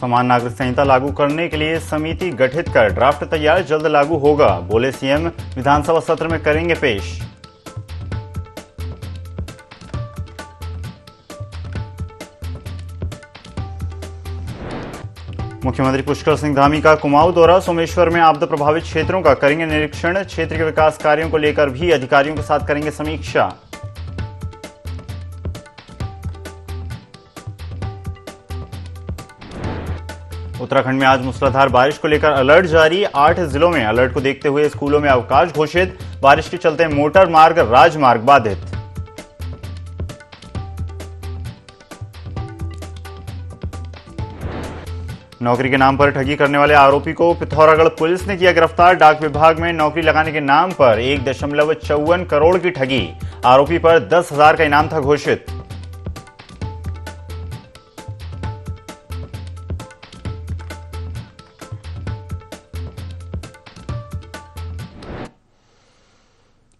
समान नागरिक संहिता लागू करने के लिए समिति गठित कर ड्राफ्ट तैयार, जल्द लागू होगा, बोले सीएम। विधानसभा सत्र में करेंगे पेश। मुख्यमंत्री पुष्कर सिंह धामी का कुमाऊं दौरा, सोमेश्वर में आपदा प्रभावित क्षेत्रों का करेंगे निरीक्षण, क्षेत्र के विकास कार्यों को लेकर भी अधिकारियों के साथ करेंगे समीक्षा। उत्तराखंड में आज मूसलाधार बारिश को लेकर अलर्ट जारी, 8 जिलों में अलर्ट को देखते हुए स्कूलों में अवकाश घोषित, बारिश के चलते मोटर मार्ग राजमार्ग बाधित। नौकरी के नाम पर ठगी करने वाले आरोपी को पिथौरागढ़ पुलिस ने किया गिरफ्तार, डाक विभाग में नौकरी लगाने के नाम पर 1.54 करोड़ की ठगी, आरोपी पर 10,000 का इनाम था घोषित।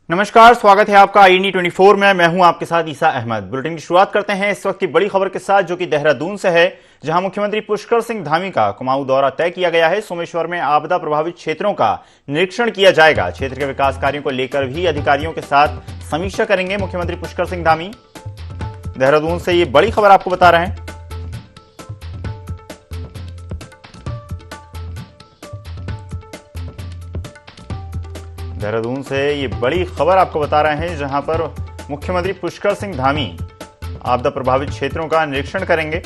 नमस्कार, स्वागत है आपका INE 24 में। मैं हूं आपके साथ ईसा अहमद। बुलेटिन की शुरुआत करते हैं इस वक्त की बड़ी खबर के साथ, जो कि देहरादून से है, जहां मुख्यमंत्री पुष्कर सिंह धामी का कुमाऊं दौरा तय किया गया है। सोमेश्वर में आपदा प्रभावित क्षेत्रों का निरीक्षण किया जाएगा, क्षेत्र के विकास कार्यों को लेकर भी अधिकारियों के साथ समीक्षा करेंगे मुख्यमंत्री पुष्कर सिंह धामी। देहरादून से ये बड़ी खबर आपको बता रहे हैं। देहरादून से ये बड़ी खबर आपको बता रहे हैं, जहां पर मुख्यमंत्री पुष्कर सिंह धामी आपदा प्रभावित क्षेत्रों का निरीक्षण करेंगे।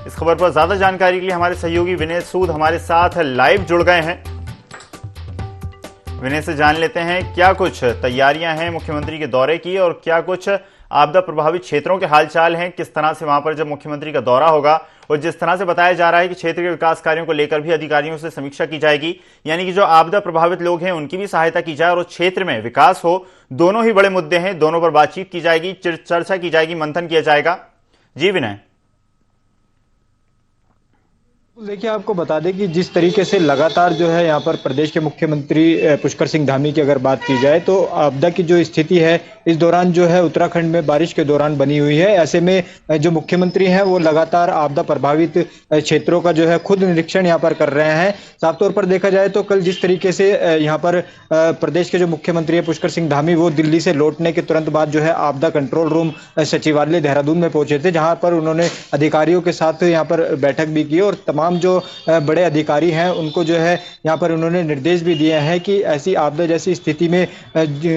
इस खबर पर ज्यादा जानकारी के लिए हमारे सहयोगी विनय सूद हमारे साथ लाइव जुड़ गए हैं। विनय से जान लेते हैं क्या कुछ तैयारियां हैं मुख्यमंत्री के दौरे की, और क्या कुछ आपदा प्रभावित क्षेत्रों के हालचाल हैं, किस तरह से वहां पर जब मुख्यमंत्री का दौरा होगा, और जिस तरह से बताया जा रहा है कि क्षेत्र के विकास कार्यों को लेकर भी अधिकारियों से समीक्षा की जाएगी, यानी कि जो आपदा प्रभावित लोग हैं उनकी भी सहायता की जाए और उस क्षेत्र में विकास हो। दोनों ही बड़े मुद्दे हैं, दोनों पर बातचीत की जाएगी, चर्चा की जाएगी, मंथन किया जाएगा। जी विनय। देखिए, आपको बता दें कि जिस तरीके से लगातार जो है यहाँ पर प्रदेश के मुख्यमंत्री पुष्कर सिंह धामी की अगर बात की जाए, तो आपदा की जो स्थिति है इस दौरान जो है उत्तराखंड में बारिश के दौरान बनी हुई है। ऐसे में जो मुख्यमंत्री हैं वो लगातार आपदा प्रभावित क्षेत्रों का जो है खुद निरीक्षण यहाँ पर कर रहे हैं। साफ तौर पर देखा जाए तो कल जिस तरीके से यहाँ पर प्रदेश के जो मुख्यमंत्री है पुष्कर सिंह धामी, वो दिल्ली से लौटने के तुरंत बाद जो है आपदा कंट्रोल रूम सचिवालय देहरादून में पहुंचे थे, जहाँ पर उन्होंने अधिकारियों के साथ यहाँ पर बैठक भी की और तमाम जो बड़े अधिकारी हैं उनको जो है यहाँ पर उन्होंने निर्देश भी दिए हैं कि ऐसी आपदा जैसी स्थिति में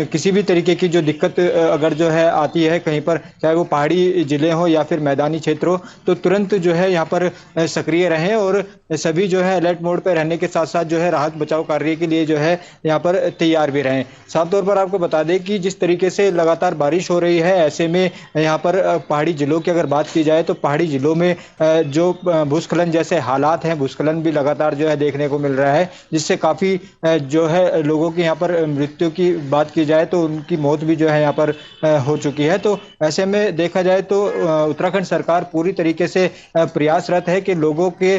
किसी भी तरीके की जो दिक्कत अगर जो है आती है कहीं पर, चाहे वो पहाड़ी जिले हो या फिर मैदानी क्षेत्र हो, तो तुरंत जो है यहाँ पर सक्रिय रहें और सभी जो है अलर्ट मोड पर रहने के साथ साथ जो है राहत बचाव कार्य के लिए जो है यहाँ पर तैयार भी रहें। साफ तौर पर आपको बता दें कि जिस तरीके से लगातार बारिश हो रही है, ऐसे में यहाँ पर पहाड़ी जिलों की अगर बात की जाए तो पहाड़ी जिलों में जो भूस्खलन जैसे हालात हैं, भूस्खलन भी लगातार जो है देखने को मिल रहा है, जिससे काफी जो है लोगों की यहाँ पर मृत्यु की बात की जाए तो उनकी मौत भी जो है यहाँ पर हो चुकी है। तो ऐसे में देखा जाए तो उत्तराखंड सरकार पूरी तरीके से प्रयासरत है कि लोगों के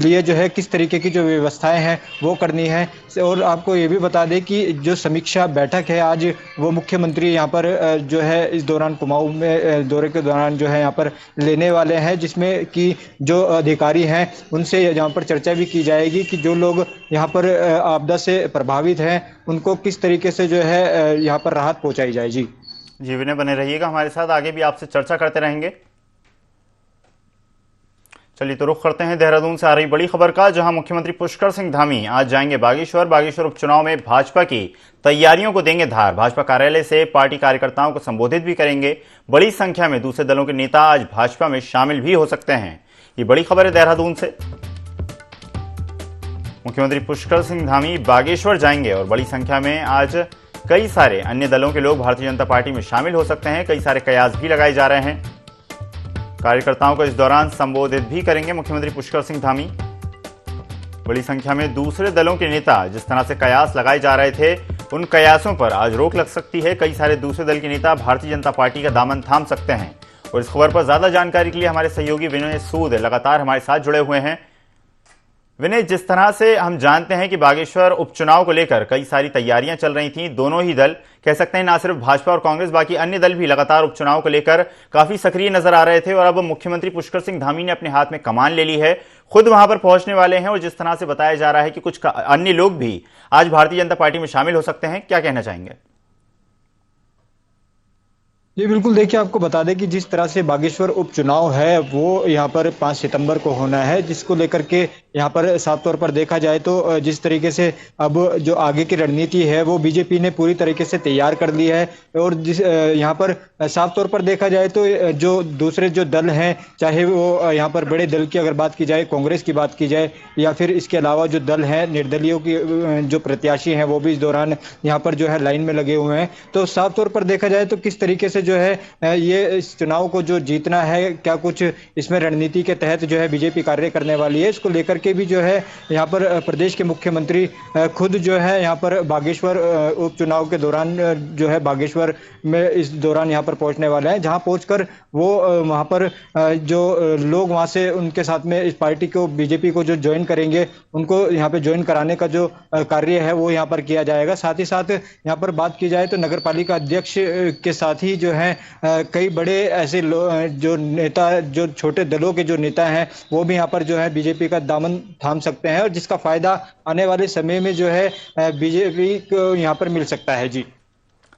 लिए जो है किस तरीके की जो व्यवस्थाएं हैं वो करनी है। और आपको ये भी बता दें कि जो समीक्षा बैठक है आज वो मुख्यमंत्री यहाँ पर जो है इस दौरान कुमाऊं में दौरे के दौरान जो है यहाँ पर लेने वाले हैं, जिसमें कि जो अधिकारी हैं उनसे यहाँ पर चर्चा भी की जाएगी कि जो लोग यहाँ पर आपदा से प्रभावित हैं उनको किस तरीके से जो है यहाँ पर राहत पहुंचाई जाए। जी विनय, बने रहिएगा हमारे साथ, आगे भी आपसे चर्चा करते रहेंगे। चलिए तो रुख करते हैं देहरादून से आ रही बड़ी खबर का, जहां मुख्यमंत्री पुष्कर सिंह धामी आज जाएंगे बागेश्वर उपचुनाव में भाजपा की तैयारियों को देंगे धार। भाजपा कार्यालय से पार्टी कार्यकर्ताओं को संबोधित भी करेंगे। बड़ी संख्या में दूसरे दलों के नेता आज भाजपा में शामिल भी हो सकते हैं। ये बड़ी खबर है देहरादून से। मुख्यमंत्री पुष्कर सिंह धामी बागेश्वर जाएंगे और बड़ी संख्या में आज कई सारे अन्य दलों के लोग भारतीय जनता पार्टी में शामिल हो सकते हैं। कई सारे कयास भी लगाए जा रहे हैं। कार्यकर्ताओं को इस दौरान संबोधित भी करेंगे मुख्यमंत्री पुष्कर सिंह धामी। बड़ी संख्या में दूसरे दलों के नेता जिस तरह से कयास लगाए जा रहे थे, उन कयासों पर आज रोक लग सकती है। कई सारे दूसरे दल के नेता भारतीय जनता पार्टी का दामन थाम सकते हैं। और इस खबर पर ज्यादा जानकारी के लिए हमारे सहयोगी विनय सूद लगातार हमारे साथ जुड़े हुए हैं। विनय, जिस तरह से हम जानते हैं कि बागेश्वर उपचुनाव को लेकर कई सारी तैयारियां चल रही थीं, दोनों ही दल कह सकते हैं, ना सिर्फ भाजपा और कांग्रेस, बाकी अन्य दल भी लगातार उपचुनाव को लेकर काफी सक्रिय नजर आ रहे थे और अब मुख्यमंत्री पुष्कर सिंह धामी ने अपने हाथ में कमान ले ली है, खुद वहां पर पहुंचने वाले हैं और जिस तरह से बताया जा रहा है कि कुछ अन्य लोग भी आज भारतीय जनता पार्टी में शामिल हो सकते हैं, क्या कहना चाहेंगे? जी बिल्कुल, देखिए आपको बता दें कि जिस तरह से बागेश्वर उपचुनाव है वो यहाँ पर 5 सितंबर को होना है, जिसको लेकर के यहाँ पर साफ तौर पर देखा जाए तो जिस तरीके से अब जो आगे की रणनीति है वो बीजेपी ने पूरी तरीके से तैयार कर ली है और जिस यहाँ पर साफ तौर पर देखा जाए तो जो दूसरे जो दल हैं, चाहे वो यहाँ पर बड़े दल की अगर बात की जाए, कांग्रेस की बात की जाए, या फिर इसके अलावा जो दल है निर्दलीयों की जो प्रत्याशी हैं वो भी इस दौरान यहाँ पर जो है लाइन में लगे हुए हैं। तो साफ तौर पर देखा जाए तो किस तरीके से जो है ये इस चुनाव को जो जीतना है, क्या कुछ इसमें रणनीति के तहत जो है बीजेपी कार्य करने वाली है, इसको लेकर के भी जो है यहाँ पर प्रदेश के मुख्यमंत्री खुद जो है यहाँ पर बागेश्वर उपचुनाव के दौरान जो है बागेश्वर में इस दौरान यहाँ पर पहुंचने वाले हैं, जहां पहुंचकर वो वहां पर जो लोग वहां से उनके साथ में इस पार्टी को, बीजेपी को जो ज्वाइन करेंगे, उनको यहाँ पे ज्वाइन कराने का जो कार्य है वो यहाँ पर किया जाएगा। साथ ही साथ यहाँ पर बात की जाए तो नगर पालिका अध्यक्ष के साथ ही जो है कई बड़े ऐसे जो नेता, जो छोटे दलों के जो नेता हैं वो भी यहाँ पर जो है बीजेपी का दामन थाम सकते हैं और जिसका फायदा आने वाले समय में जो है बीजेपी को यहाँ पर मिल सकता है। जी,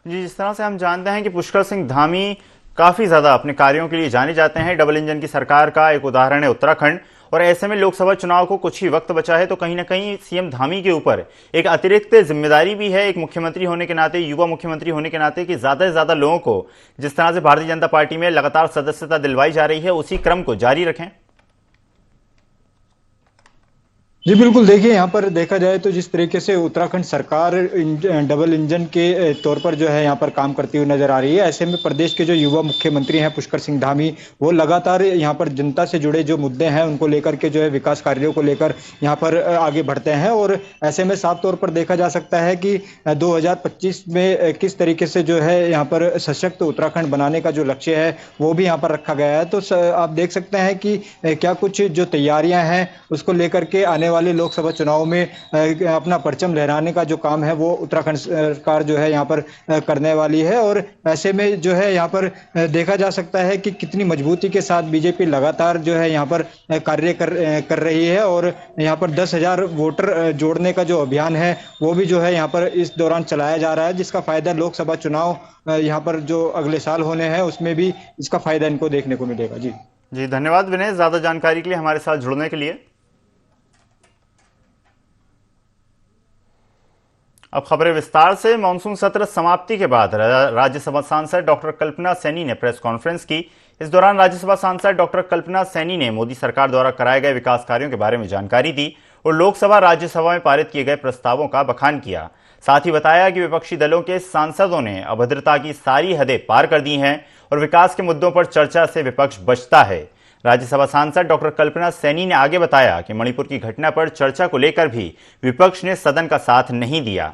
जिस तरह से हम जानते हैं कि पुष्कर सिंह धामी काफी ज्यादा अपने कार्यों के लिए जाने जाते हैं, डबल इंजन की सरकार का एक उदाहरण है उत्तराखंड, और ऐसे में लोकसभा चुनाव को कुछ ही वक्त बचा है तो कहीं ना कहीं सीएम धामी के ऊपर एक अतिरिक्त जिम्मेदारी भी है, एक मुख्यमंत्री होने के नाते, युवा मुख्यमंत्री होने के नाते, कि ज्यादा से ज्यादा लोगों को जिस तरह से भारतीय जनता पार्टी में लगातार सदस्यता दिलवाई जा रही है उसी क्रम को जारी रखें। जी बिल्कुल, देखिए यहाँ पर देखा जाए तो जिस तरीके से उत्तराखंड सरकार डबल इंजन के तौर पर जो है यहाँ पर काम करती हुई नजर आ रही है, ऐसे में प्रदेश के जो युवा मुख्यमंत्री हैं पुष्कर सिंह धामी, वो लगातार यहाँ पर जनता से जुड़े जो मुद्दे हैं उनको लेकर के जो है विकास कार्यों को लेकर यहाँ पर आगे बढ़ते हैं और ऐसे में साफ तौर पर देखा जा सकता है कि 2025 में किस तरीके से जो है यहाँ पर सशक्त उत्तराखंड बनाने का जो लक्ष्य है वो भी यहाँ पर रखा गया है। तो आप देख सकते हैं कि क्या कुछ जो तैयारियां हैं उसको लेकर के आने वाले लोकसभा चुनाव में अपना परचम लहराने का जो काम है वो उत्तराखंड सरकार जो है यहाँ पर करने वाली है और ऐसे में जो है यहाँ पर देखा जा सकता है कि कितनी मजबूती के साथ बीजेपी लगातार जो है यहाँ पर कार्य कर रही है और यहाँ पर 10,000 वोटर जोड़ने का जो अभियान है वो भी जो है यहाँ पर इस दौरान चलाया जा रहा है, जिसका फायदा लोकसभा चुनाव यहाँ पर जो अगले साल होने हैं उसमें भी इसका फायदा इनको देखने को मिलेगा। जी धन्यवाद विनय, ज्यादा जानकारी के लिए हमारे साथ जुड़ने के लिए। अब खबरें विस्तार से। मानसून सत्र समाप्ति के बाद राज्यसभा सांसद डॉक्टर कल्पना सैनी ने प्रेस कॉन्फ्रेंस की। इस दौरान राज्यसभा सांसद डॉक्टर कल्पना सैनी ने मोदी सरकार द्वारा कराए गए विकास कार्यों के बारे में जानकारी दी और लोकसभा राज्यसभा में पारित किए गए प्रस्तावों का बखान किया। साथ ही बताया कि विपक्षी दलों के सांसदों ने अभद्रता की सारी हदें पार कर दी हैं और विकास के मुद्दों पर चर्चा से विपक्ष बचता है। राज्यसभा सांसद डॉक्टर कल्पना सैनी ने आगे बताया कि मणिपुर की घटना पर चर्चा को लेकर भी विपक्ष ने सदन का साथ नहीं दिया।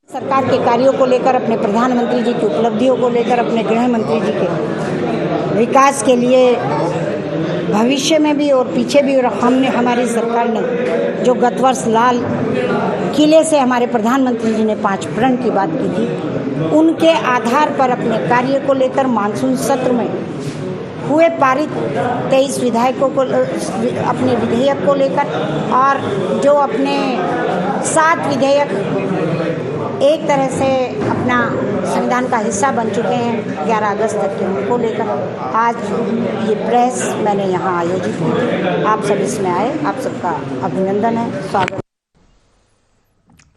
सरकार के कार्यों को लेकर, अपने प्रधानमंत्री जी की उपलब्धियों को लेकर, अपने गृह मंत्री जी के विकास के लिए भविष्य में भी और पीछे भी, और हमने, हमारी सरकार ने जो गत वर्ष लाल किले से हमारे प्रधानमंत्री जी ने 5 प्रण की बात की थी, उनके आधार पर अपने कार्य को लेकर मानसून सत्र में हुए पारित 23 विधायकों को अपने विधेयक को लेकर और जो अपने 7 विधेयक एक तरह से अपना संविधान का हिस्सा बन चुके हैं 11 अगस्त तक के, उनको लेकर आज ये प्रेस मैंने यहाँ आयोजित की। आप सब इसमें आए, आप सबका अभिनंदन है, स्वागत।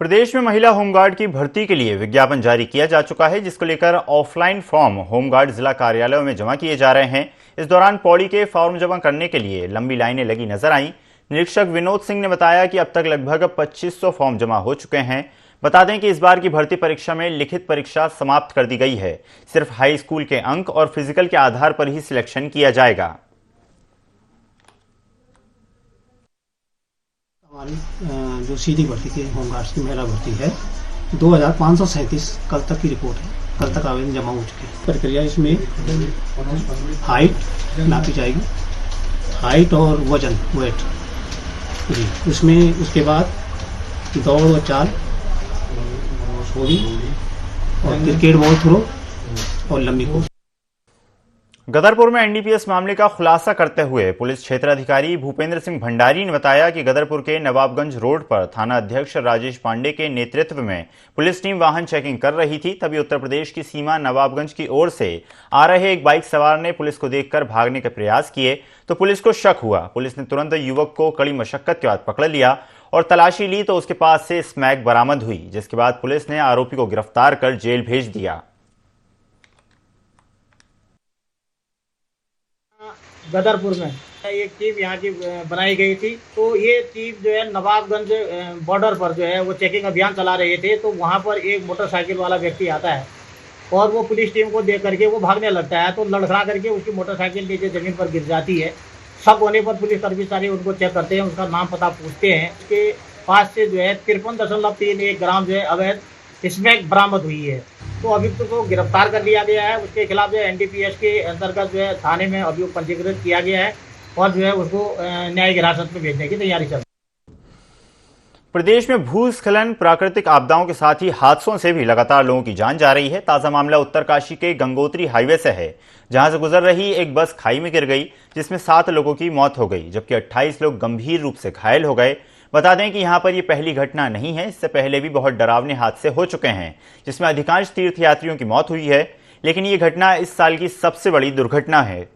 प्रदेश में महिला होमगार्ड की भर्ती के लिए विज्ञापन जारी किया जा चुका है, जिसको लेकर ऑफलाइन फॉर्म होमगार्ड जिला कार्यालयों में जमा किए जा रहे हैं। इस दौरान पौड़ी के फॉर्म जमा करने के लिए लंबी लाइनें लगी नजर आईं। निरीक्षक विनोद सिंह ने बताया कि अब तक लगभग 2500 फॉर्म जमा हो चुके हैं। बता दें कि इस बार की भर्ती परीक्षा में लिखित परीक्षा समाप्त कर दी गई है। सिर्फ हाई स्कूल के अंक और फिजिकल के आधार पर ही सिलेक्शन किया जाएगा। हमारी जो सीधी भर्ती की होमगार्ड्स की महिला भर्ती है 2537 कल तक की रिपोर्ट है। कल तक आवेदन जमा हो चुके हैं। प्रक्रिया इसमें हाइट नापी जाएगी, हाइट और वजन वेट जी, उसमें उसके बाद दौड़ और चाल थ्रो और क्रिकेट बॉल थ्रो और लंबी कोर्स। गदरपुर में एनडीपीएस मामले का खुलासा करते हुए पुलिस क्षेत्राधिकारी भूपेंद्र सिंह भंडारी ने बताया कि गदरपुर के नवाबगंज रोड पर थाना अध्यक्ष राजेश पांडे के नेतृत्व में पुलिस टीम वाहन चेकिंग कर रही थी। तभी उत्तर प्रदेश की सीमा नवाबगंज की ओर से आ रहे एक बाइक सवार ने पुलिस को देखकर भागने के प्रयास किए तो पुलिस को शक हुआ। पुलिस ने तुरंत युवक को कड़ी मशक्कत के बाद पकड़ लिया और तलाशी ली तो उसके पास से स्मैक बरामद हुई, जिसके बाद पुलिस ने आरोपी को गिरफ्तार कर जेल भेज दिया। गदरपुर में एक टीम यहाँ की बनाई गई थी, तो ये टीम जो है नवाबगंज बॉर्डर पर जो है वो चेकिंग अभियान चला रहे थे। तो वहाँ पर एक मोटरसाइकिल वाला व्यक्ति आता है और वो पुलिस टीम को देख करके वो भागने लगता है, तो लड़खड़ा करके उसकी मोटरसाइकिल नीचे जमीन पर गिर जाती है। शक होने पर पुलिस कर्मचारी उनको चेक करते हैं, उसका नाम पता पूछते हैं। उसके पास से जो है 53.31 ग्राम जो है अवैध स्मैक बरामद हुई है। तो अभियुक्त को गिरफ्तार कर लिया गया है। उसके खिलाफ जो है एनडीपीएस के अंतर्गत जो है थाने में अभियोग पंजीकृत किया गया है और जो है उसको न्यायिक हिरासत में भेजने की तैयारी चल रही है। प्रदेश में भूस्खलन, प्राकृतिक आपदाओं के साथ ही हादसों से भी लगातार लोगों की जान जा रही है। ताजा मामला उत्तरकाशी के गंगोत्री हाईवे से है, जहां से गुजर रही एक बस खाई में गिर गई, जिसमें 7 लोगों की मौत हो गई, जबकि 28 लोग गंभीर रूप से घायल हो गए। बता दें कि यहां पर यह पहली घटना नहीं है, इससे पहले भी बहुत डरावने हादसे हो चुके हैं, जिसमें अधिकांश तीर्थयात्रियों की मौत हुई है। लेकिन यह घटना इस साल की सबसे बड़ी दुर्घटना है।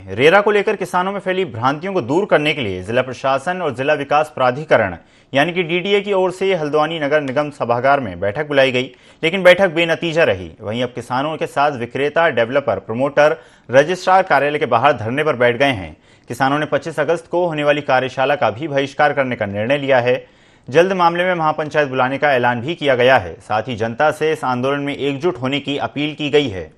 रेरा को लेकर किसानों में फैली भ्रांतियों को दूर करने के लिए जिला प्रशासन और जिला विकास प्राधिकरण यानी कि डीडीए की ओर से हल्द्वानी नगर निगम सभागार में बैठक बुलाई गई, लेकिन बैठक बेनतीजा रही। वहीं अब किसानों के साथ विक्रेता, डेवलपर, प्रमोटर, रजिस्ट्रार कार्यालय के बाहर धरने पर बैठ गए हैं। किसानों ने 25 अगस्त को होने वाली कार्यशाला का भी बहिष्कार करने का निर्णय लिया है। जल्द मामले में महापंचायत बुलाने का ऐलान भी किया गया है। साथ ही जनता से इस आंदोलन में एकजुट होने की अपील की गई है।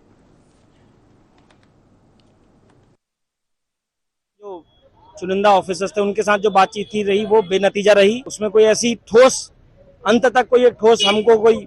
चुनिंदा ऑफिसर्स थे, उनके साथ जो बातचीत थी रही वो बेनतीजा रही। उसमें कोई ऐसी ठोस, अंत तक कोई एक ठोस हमको कोई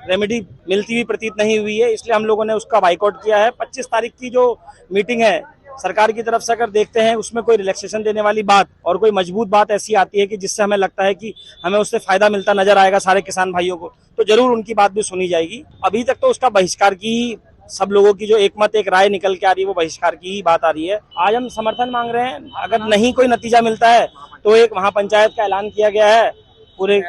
रेमेडी मिलती हुई प्रतीत नहीं हुई है, इसलिए हम लोगों ने उसका बाइकआउट किया है। 25 तारीख की जो मीटिंग है सरकार की तरफ से अगर देखते हैं उसमें कोई रिलैक्सेशन देने वाली बात और कोई मजबूत बात ऐसी आती है कि जिससे हमें लगता है कि हमें उससे फायदा मिलता नजर आएगा सारे किसान भाइयों को, तो जरूर उनकी बात भी सुनी जाएगी। अभी तक तो उसका बहिष्कार की सब लोगों की जो एक मत एक राय निकल के आ रही है वो बहिष्कार की ही बात आ रही है। आज हम समर्थन मांग रहे हैं, अगर नहीं कोई नतीजा मिलता है तो एक महापंचायत का ऐलान किया गया है, पूरे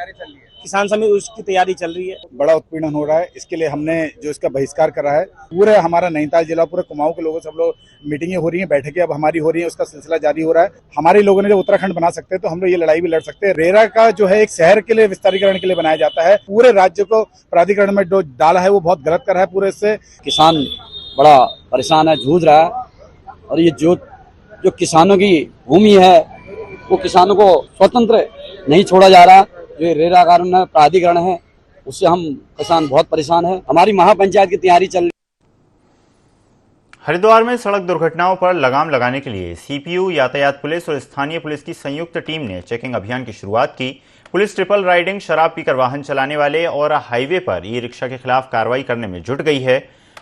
किसान समिति उसकी तैयारी चल रही है। बड़ा उत्पीड़न हो रहा है, इसके लिए हमने जो इसका बहिष्कार करा है। पूरे हमारा नैनीताल जिला, पूरे कुमाऊं के लोगों सब लोग मीटिंगें हो रही हैं, बैठकें अब हमारी हो रही हैं, उसका सिलसिला जारी हो रहा है। हमारे लोगों ने जब उत्तराखंड बना सकते हैं तो हम लोग ये लड़ाई भी लड़ सकते हैं। रेरा का जो है एक शहर के लिए विस्तारीकरण के लिए बनाया जाता है, पूरे राज्य को प्राधिकरण में जो डाला है वो बहुत गलत करा है। पूरे इससे किसान बड़ा परेशान है, जूझ रहा है। और ये जो किसानों की भूमि है वो किसानों को स्वतंत्र नहीं छोड़ा जा रहा। जो रेरा कानून प्राधिकरण है उससे हम किसान बहुत परेशान है। हमारी महापंचायत की तैयारी चल रही। हरिद्वार में सड़क दुर्घटनाओं पर लगाम लगाने के लिए सीपीयू, यातायात पुलिस और स्थानीय पुलिस की संयुक्त टीम ने चेकिंग अभियान की शुरुआत की। पुलिस ट्रिपल राइडिंग, शराब पीकर वाहन चलाने वाले और हाईवे पर ई रिक्शा के खिलाफ कार्रवाई करने में जुट गई है।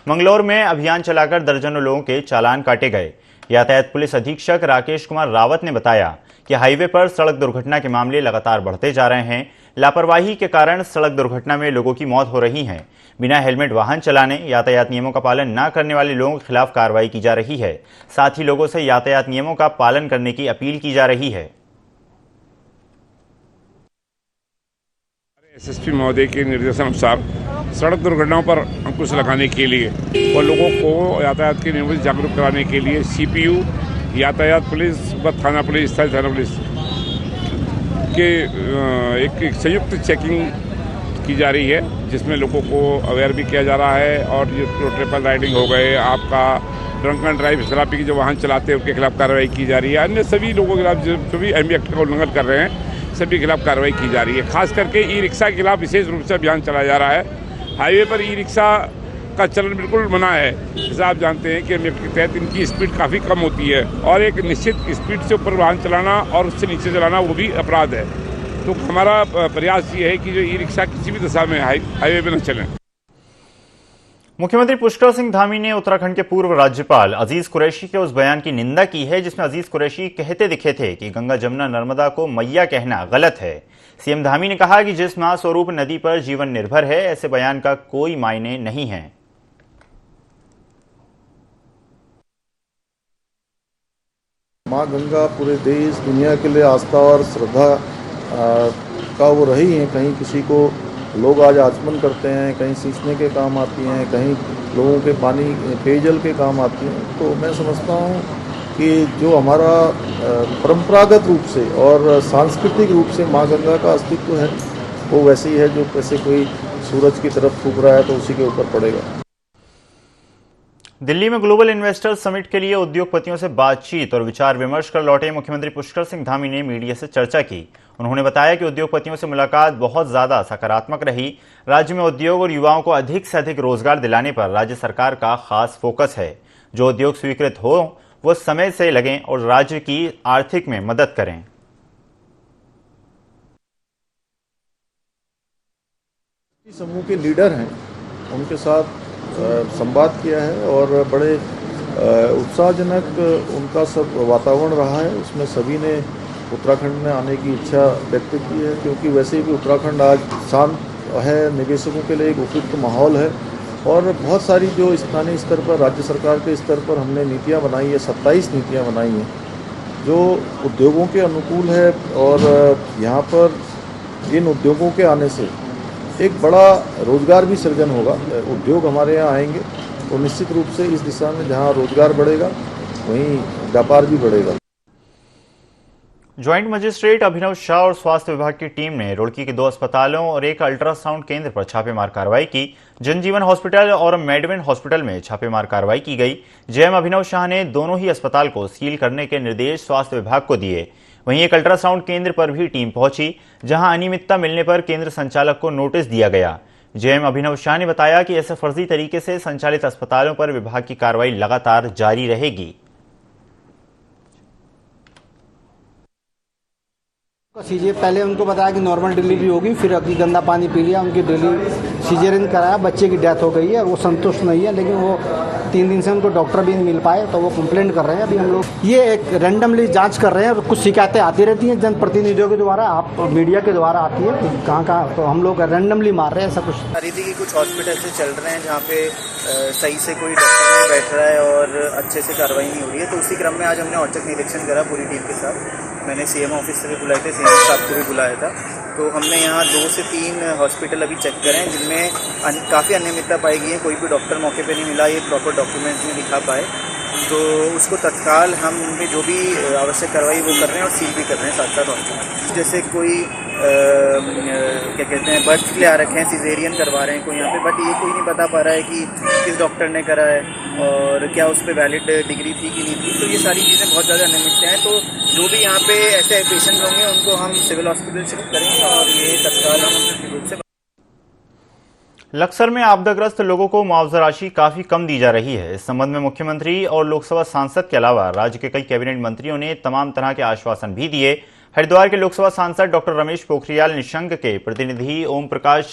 मंगलौर में अभियान चलाकर दर्जनों लोगों के चालान काटे गए। यातायात पुलिस अधीक्षक राकेश कुमार रावत ने बताया कि हाईवे पर सड़क दुर्घटना के मामले लगातार बढ़ते जा रहे हैं। लापरवाही के कारण सड़क दुर्घटना में लोगों की मौत हो रही है। बिना हेलमेट वाहन चलाने, यातायात नियमों का पालन न करने वाले लोगों के खिलाफ कार्रवाई की जा रही है। साथ ही लोगों से यातायात नियमों का पालन करने की अपील की जा रही है। एसएसपी महोदय के निर्देशानुसार सड़क दुर्घटनाओं पर अंकुश लगाने के लिए और लोगों को यातायात के नियमों से जागरूक कराने के लिए सीपीयू, यातायात पुलिस व थाना पुलिस, स्थानीय थाना पुलिस के एक संयुक्त चेकिंग की जा रही है, जिसमें लोगों को अवेयर भी किया जा रहा है। और ये ट्रिपल राइडिंग हो गए, आपका ड्रंक एंड ड्राइव, शराब पी के जो वाहन चलाते हैं उनके खिलाफ कार्रवाई की जा रही है। अन्य सभी लोगों के खिलाफ जो भी एमवी एक्ट का उल्लंघन कर रहे हैं सभी के खिलाफ कार्रवाई की जा रही है। खास करके ई रिक्शा के खिलाफ विशेष रूप से अभियान चलाया जा रहा है। हाईवे पर ई रिक्शा का चलन बिल्कुल मना है। जैसा आप जानते हैं कि एमवी एक्ट के तहत इनकी स्पीड काफ़ी कम होती है और एक निश्चित स्पीड से ऊपर वाहन चलाना और उससे नीचे चलाना वो भी अपराध है। तो हमारा प्रयास ये है कि जो ई रिक्शा किसी भी दशा में हाईवे पे न चलें। मुख्यमंत्री पुष्कर सिंह धामी ने उत्तराखंड के पूर्व राज्यपाल अजीज कुरैशी के उस बयान की निंदा की है जिसमें अजीज कुरैशी कहते दिखे थे कि गंगा जमुना नर्मदा को मैया कहना गलत है। सीएम धामी ने कहा कि जिस मां स्वरूप नदी पर जीवन निर्भर है, ऐसे बयान का कोई मायने नहीं है। माँ गंगा पूरे देश दुनिया के लिए आस्था और श्रद्धा का वो रही है। कहीं किसी को लोग आज आचमन करते हैं, कहीं सींचने के काम आती हैं, कहीं लोगों के पानी पेयजल के काम आती हैं। तो मैं समझता हूँ कि जो हमारा परंपरागत रूप से और सांस्कृतिक रूप से माँ गंगा का अस्तित्व है वो वैसे ही है। जो कैसे कोई सूरज की तरफ फूक रहा है तो उसी के ऊपर पड़ेगा। दिल्ली में ग्लोबल इन्वेस्टर्स समिट के लिए उद्योगपतियों से बातचीत और विचार विमर्श कर लौटे मुख्यमंत्री पुष्कर सिंह धामी ने मीडिया से चर्चा की। उन्होंने बताया कि उद्योगपतियों से मुलाकात बहुत ज्यादा सकारात्मक रही। राज्य में उद्योग और युवाओं को अधिक से अधिक रोजगार दिलाने पर राज्य सरकार का खास फोकस है। जो उद्योग स्वीकृत हो वो समय से लगें और राज्य की आर्थिक में मदद करें। समूह के लीडर हैं, उनके साथ संवाद किया है और बड़े उत्साहजनक उनका सब वातावरण रहा है। उसमें सभी ने उत्तराखंड में आने की इच्छा व्यक्त की है, क्योंकि वैसे भी उत्तराखंड आज शांत है, निवेशकों के लिए एक उपयुक्त माहौल है। और बहुत सारी जो स्थानीय स्तर पर, राज्य सरकार के स्तर पर हमने नीतियां बनाई है, 27 नीतियां बनाई हैं जो उद्योगों के अनुकूल है। और यहाँ पर इन उद्योगों के आने से एक बड़ा रोजगार भी सृजन होगा। उद्योग हमारे यहाँ आएंगे तो निश्चित रूप से इस दिशा में जहाँ रोजगार बढ़ेगा वहीं व्यापार भी बढ़ेगा। ज्वाइंट मजिस्ट्रेट अभिनव शाह और स्वास्थ्य विभाग की टीम ने रुड़की के 2 अस्पतालों और एक अल्ट्रासाउंड केंद्र पर छापेमार कार्रवाई की। जनजीवन हॉस्पिटल और मेडविन हॉस्पिटल में छापेमार कार्रवाई की गई। जेएम अभिनव शाह ने दोनों ही अस्पताल को सील करने के निर्देश स्वास्थ्य विभाग को दिए। वहीं एक अल्ट्रासाउंड केंद्र पर भी टीम पहुंची, जहां अनियमितता मिलने पर केंद्र संचालक को नोटिस दिया गया। जेएम अभिनव शाह ने बताया कि ऐसे फर्जी तरीके से संचालित अस्पतालों पर विभाग की कार्रवाई लगातार जारी रहेगी। सीजे पहले उनको बताया कि नॉर्मल डिलीवरी होगी, फिर अभी गंदा पानी पी लिया, उनकी डिलीवरी सीजरियन कराया, बच्चे की डेथ हो गई है। वो संतुष्ट नहीं है, लेकिन वो 3 दिन से उनको डॉक्टर भी नहीं मिल पाए, तो वो कंप्लेंट कर रहे हैं। अभी हम लोग ये एक रैंडमली जांच कर रहे हैं और कुछ शिकायतें आती रहती हैं जनप्रतिनिधियों के द्वारा, आप मीडिया के द्वारा आती है कहाँ, तो हम लोग रैंडमली मार रहे हैं। ऐसा कुछ रीति की कुछ हॉस्पिटल से चल रहे हैं जहाँ पे सही से कोई डॉक्टर नहीं बैठ रहा है और अच्छे से कार्रवाई नहीं हो रही है। तो उसी क्रम में आज हमने औचक निरीक्षण करा पूरी टीम के साथ। मैंने सीएम ऑफिस से भी बुलाए थे, सीएम साहब को भी बुलाया था। तो हमने यहाँ 2 से 3 हॉस्पिटल अभी चेक करे हैं जिनमें काफ़ी अनियमितता पाई गई है। कोई भी डॉक्टर मौके पे नहीं मिला, ये प्रॉपर डॉक्यूमेंट्स नहीं दिखा पाए, तो उसको तत्काल हम उनमें जो भी आवश्यक कार्रवाई वो कर रहे हैं और सील भी कर रहे हैं साथ साथ हॉस्पिटल। जैसे कोई क्या कहते हैं बर्थ के लिए आ रखे हैं, सिजेरियन करवा रहे हैं कोई यहाँ पे, बट ये कोई नहीं बता पा रहा है कि किस डॉक्टर ने करा है और क्या उस पर वैलिड डिग्री थी कि नहीं थी। तो ये सारी चीज़ें बहुत ज़्यादा अनियमितता हैं। तो जो भी यहाँ पे ऐसे पेशेंट होंगे उनको हम सिविल हॉस्पिटल शिफ्ट करेंगे और ये तत्काल हम रूप से। लक्सर में आपदाग्रस्त लोगों को मुआवजा राशि काफी कम दी जा रही है। इस संबंध में मुख्यमंत्री और लोकसभा सांसद के अलावा राज्य के कई कैबिनेट मंत्रियों ने तमाम तरह के आश्वासन भी दिए। हरिद्वार के लोकसभा सांसद डॉक्टर रमेश पोखरियाल निशंक के प्रतिनिधि ओम प्रकाश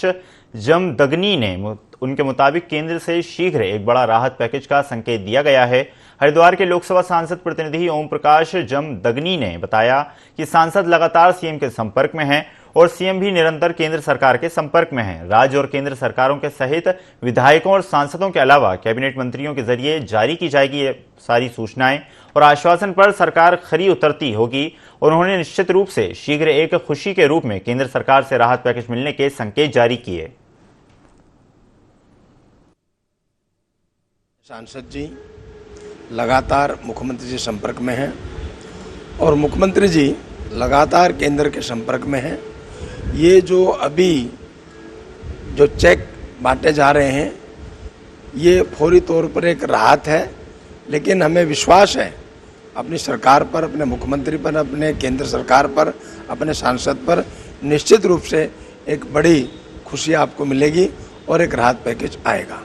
जमदग्नी ने उनके मुताबिक केंद्र से शीघ्र एक बड़ा राहत पैकेज का संकेत दिया गया है। हरिद्वार के लोकसभा सांसद प्रतिनिधि ओम प्रकाश जमदग्नी ने बताया कि सांसद लगातार सीएम के संपर्क में हैं और सीएम भी निरंतर केंद्र सरकार के संपर्क में हैं। राज्य और केंद्र सरकारों के सहित विधायकों और सांसदों के अलावा कैबिनेट मंत्रियों के जरिए जारी की जाएगी ये सारी सूचनाएं और आश्वासन पर सरकार खरी उतरती होगी। उन्होंने निश्चित रूप से शीघ्र एक खुशी के रूप में केंद्र सरकार से राहत पैकेज मिलने के संकेत जारी किए। सांसद जी लगातार मुख्यमंत्री जी संपर्क में हैं और मुख्यमंत्री जी लगातार केंद्र के संपर्क में हैं। ये जो अभी जो चेक बांटे जा रहे हैं ये फौरी तौर पर एक राहत है, लेकिन हमें विश्वास है अपनी सरकार पर, अपने मुख्यमंत्री पर, अपने केंद्र सरकार पर, अपने सांसद पर। निश्चित रूप से एक बड़ी खुशी आपको मिलेगी और एक राहत पैकेज आएगा।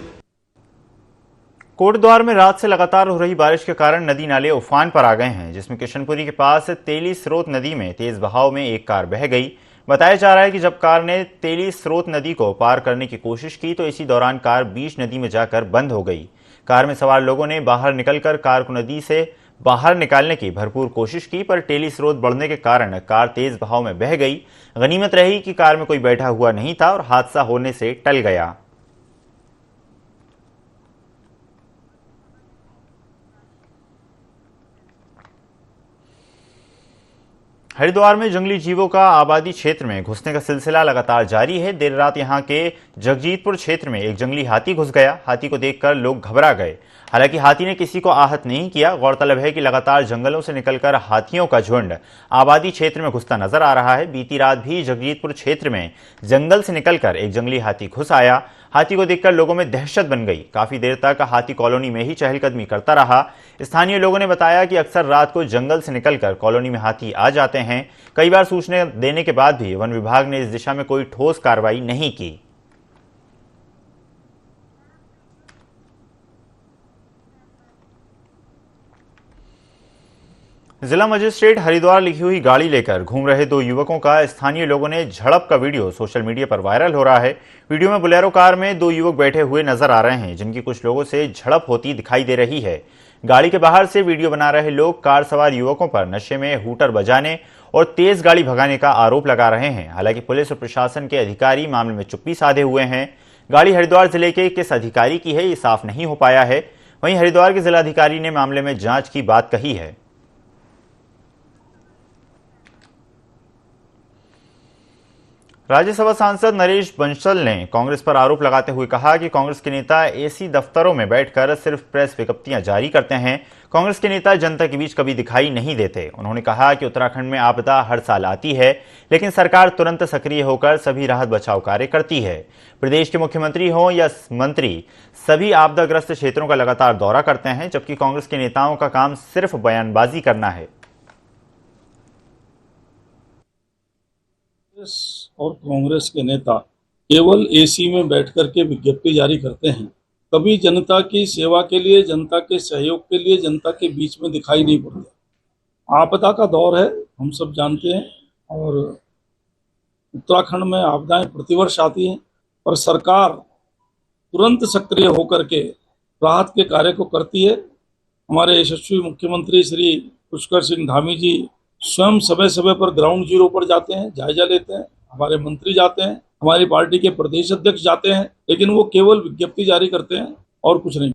कोटद्वार में रात से लगातार हो रही बारिश के कारण नदी नाले उफान पर आ गए हैं, जिसमें किशनपुरी के पास तेली स्रोत नदी में तेज बहाव में एक कार बह गई। बताया जा रहा है कि जब कार ने तेली स्रोत नदी को पार करने की कोशिश की तो इसी दौरान कार बीच नदी में जाकर बंद हो गई। कार में सवार लोगों ने बाहर निकलकर कार को नदी से बाहर निकालने की भरपूर कोशिश की, पर तेली स्रोत बढ़ने के कारण कार तेज बहाव में बह गई। गनीमत रही कि कार में कोई बैठा हुआ नहीं था और हादसा होने से टल गया। हरिद्वार में जंगली जीवों का आबादी क्षेत्र में घुसने का सिलसिला लगातार जारी है। देर रात यहां के जगजीतपुर क्षेत्र में एक जंगली हाथी घुस गया। हाथी को देखकर लोग घबरा गए। हालांकि हाथी ने किसी को आहत नहीं किया। गौरतलब है कि लगातार जंगलों से निकलकर हाथियों का झुंड आबादी क्षेत्र में घुसता नजर आ रहा है। बीती रात भी जगजीतपुर क्षेत्र में जंगल से निकलकर एक जंगली हाथी घुस आया। हाथी को देखकर लोगों में दहशत बन गई। काफी देर तक हाथी कॉलोनी में ही चहलकदमी करता रहा। स्थानीय लोगों ने बताया कि अक्सर रात को जंगल से निकलकर कॉलोनी में हाथी आ जाते हैं। कई बार सूचना देने के बाद भी वन विभाग ने इस दिशा में कोई ठोस कार्रवाई नहीं की। जिला मजिस्ट्रेट हरिद्वार लिखी हुई गाड़ी लेकर घूम रहे दो युवकों का स्थानीय लोगों ने झड़प का वीडियो सोशल मीडिया पर वायरल हो रहा है। वीडियो में बोलेरो कार में दो युवक बैठे हुए नजर आ रहे हैं, जिनकी कुछ लोगों से झड़प होती दिखाई दे रही है। गाड़ी के बाहर से वीडियो बना रहे लोग कार सवार युवकों पर नशे में हूटर बजाने और तेज गाड़ी भगाने का आरोप लगा रहे हैं। हालांकि पुलिस और प्रशासन के अधिकारी मामले में चुप्पी साधे हुए हैं। गाड़ी हरिद्वार जिले के किस अधिकारी की है, ये साफ नहीं हो पाया है। वहीं हरिद्वार के जिलाधिकारी ने मामले में जांच की बात कही है। राज्यसभा सांसद नरेश बंसल ने कांग्रेस पर आरोप लगाते हुए कहा कि कांग्रेस के नेता एसी दफ्तरों में बैठकर सिर्फ प्रेस विज्ञप्तियां जारी करते हैं। कांग्रेस के नेता जनता के बीच कभी दिखाई नहीं देते। उन्होंने कहा कि उत्तराखंड में आपदा हर साल आती है, लेकिन सरकार तुरंत सक्रिय होकर सभी राहत बचाव कार्य करती है। प्रदेश के मुख्यमंत्री हों या मंत्री, सभी आपदाग्रस्त क्षेत्रों का लगातार दौरा करते हैं, जबकि कांग्रेस के नेताओं का काम सिर्फ बयानबाजी करना है। और कांग्रेस के नेता केवल एसी में बैठकर के विज्ञप्ति जारी करते हैं, कभी जनता की सेवा के लिए, जनता के सहयोग के लिए, जनता के बीच में दिखाई नहीं पड़ते। आपदा का दौर है, हम सब जानते हैं, और उत्तराखंड में आपदाएं प्रतिवर्ष आती हैं, पर सरकार तुरंत सक्रिय होकर के राहत के कार्य को करती है। हमारे यशस्वी मुख्यमंत्री श्री पुष्कर सिंह धामी जी स्वयं समय समय पर ग्राउंड जीरो पर जाते हैं, जायजा लेते हैं। हमारे मंत्री जाते हैं, हमारी पार्टी के प्रदेश अध्यक्ष जाते हैं, लेकिन वो केवल विज्ञप्ति जारी करते हैं और कुछ नहीं।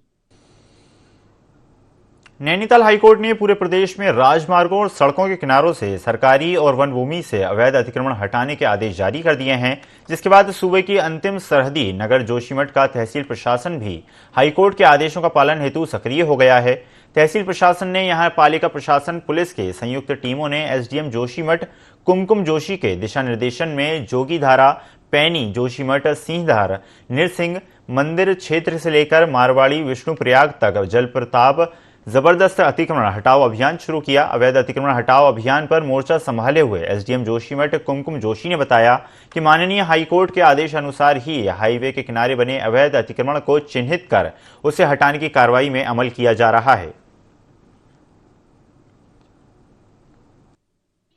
नैनीताल हाईकोर्ट ने पूरे प्रदेश में राजमार्गों और सड़कों के किनारों से सरकारी और वन भूमि से अवैध अतिक्रमण हटाने के आदेश जारी कर दिए हैं, जिसके बाद सूबे की अंतिम सरहदी नगर जोशीमठ का तहसील प्रशासन भी हाईकोर्ट के आदेशों का पालन हेतु सक्रिय हो गया है। तहसील प्रशासन ने यहां पालिका प्रशासन, पुलिस के संयुक्त टीमों ने एसडीएम जोशीमठ कुमकुम जोशी के दिशा निर्देशन में जोगीधारा, पैनी, जोशीमठ, सिंहधार, निरसिंह मंदिर क्षेत्र से लेकर मारवाड़ी विष्णुप्रयाग तक जल प्रताप जबरदस्त अतिक्रमण हटाओ अभियान शुरू किया। अवैध अतिक्रमण हटाओ अभियान पर मोर्चा संभाले हुए एसडीएम जोशीमठ कुमकुम जोशी ने बताया कि माननीय हाईकोर्ट के आदेश अनुसार ही हाईवे के किनारे बने अवैध अतिक्रमण को चिन्हित कर उसे हटाने की कार्रवाई में अमल किया जा रहा है।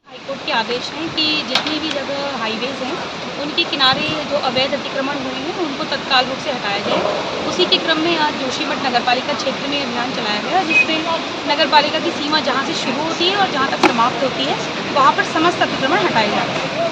हाईकोर्ट के आदेश हैं कि जितनी भी जगह हाईवेज हैं उनके किनारे जो अवैध अतिक्रमण हुए हैं उनको तत्काल रूप से हटाया जाए। उसी के क्रम में आज जोशीमठ नगरपालिका क्षेत्र में अभियान चलाया गया, जिसमें नगरपालिका की सीमा जहां से शुरू होती है और जहां तक समाप्त होती है वहां पर समस्त अतिक्रमण हटाए जाते हैं।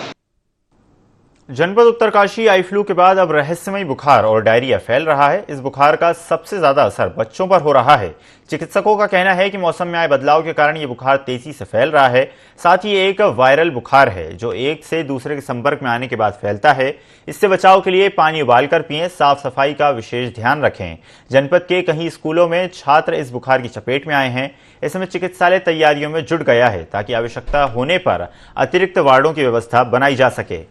जनपद उत्तरकाशी आई फ्लू के बाद अब रहस्यमय बुखार और डायरिया फैल रहा है। इस बुखार का सबसे ज्यादा असर बच्चों पर हो रहा है। चिकित्सकों का कहना है कि मौसम में आए बदलाव के कारण ये बुखार तेजी से फैल रहा है। साथ ही एक वायरल बुखार है जो एक से दूसरे के संपर्क में आने के बाद फैलता है। इससे बचाव के लिए पानी उबालकर पिएं, साफ सफाई का विशेष ध्यान रखें। जनपद के कई स्कूलों में छात्र इस बुखार की चपेट में आए हैं। इस समय चिकित्सालय तैयारियों में जुट गया है ताकि आवश्यकता होने पर अतिरिक्त वार्डों की व्यवस्था बनाई जा सके।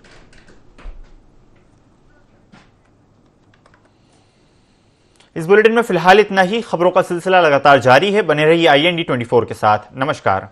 इस बुलेटिन में फिलहाल इतना ही। खबरों का सिलसिला लगातार जारी है। बने रहिए IND24 के साथ। नमस्कार।